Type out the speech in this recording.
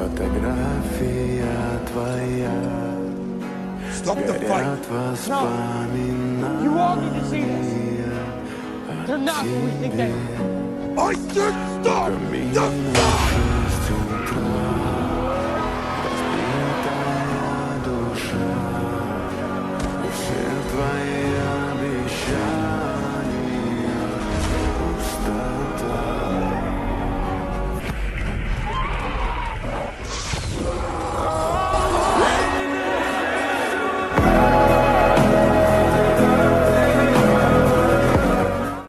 Фотография твоя. Stop the fight! No! You all need to see this. They're not who we think they are. I said stop the